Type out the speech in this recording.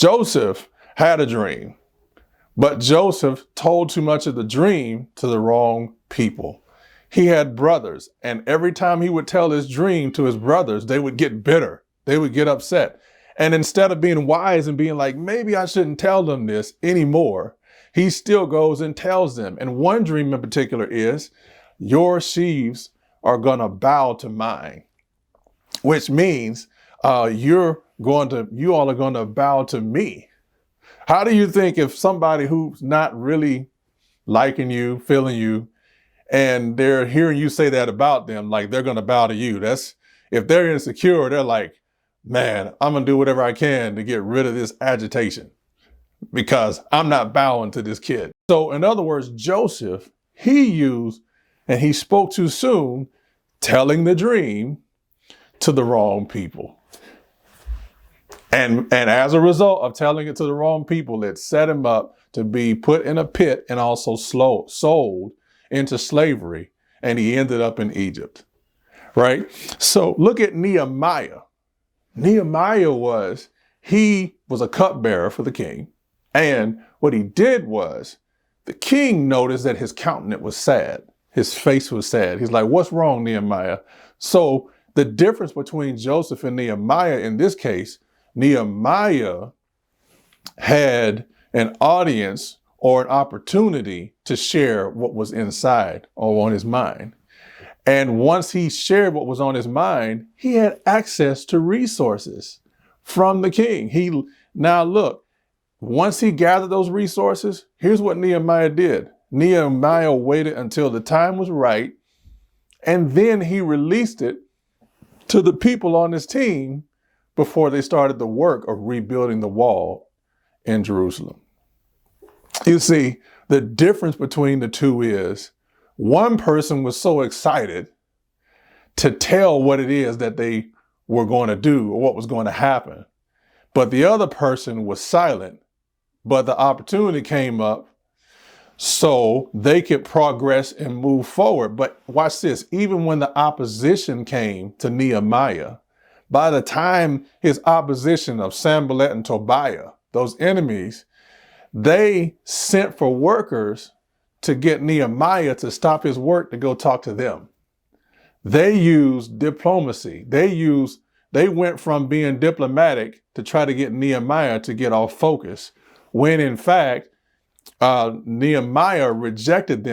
Joseph had a dream, but Joseph told too much of the dream to the wrong people. He had brothers, and every time he would tell his dream to his brothers, they would get bitter. They would get upset. And instead of being wise and being like, maybe I shouldn't tell them this anymore, he still goes and tells them. And one dream in particular is, your sheaves are going to bow to mine, which means you all are going to bow to me. How do you think if somebody who's not really liking you, feeling you, and they're hearing you say that about them, like they're going to bow to you? That's, if they're insecure, they're like, man, I'm going to do whatever I can to get rid of this agitation because I'm not bowing to this kid. So in other words, Joseph, he used, and he spoke too soon, telling the dream to the wrong people. And as a result of telling it to the wrong people, it set him up to be put in a pit and also sold into slavery. And he ended up in Egypt, right? So look at Nehemiah. Nehemiah was a cupbearer for the king. And what he did was, the king noticed that his countenance was sad. His face was sad. He's like, what's wrong, Nehemiah? So the difference between Joseph and Nehemiah in this case, Nehemiah had an audience or an opportunity to share what was inside or on his mind. And once he shared what was on his mind, he had access to resources from the king. Now look, once he gathered those resources, here's what Nehemiah did. Nehemiah waited until the time was right, and then he released it to the people on his team before they started the work of rebuilding the wall in Jerusalem. You see, the difference between the two is one person was so excited to tell what it is that they were going to do or what was going to happen, but the other person was silent, but the opportunity came up so they could progress and move forward. But watch this, even when the opposition came to Nehemiah, by the time his opposition of Sanballat and Tobiah, those enemies, they sent for workers to get Nehemiah to stop his work to go talk to them. They used diplomacy. They went from being diplomatic to try to get Nehemiah to get off focus, when in fact, Nehemiah rejected them.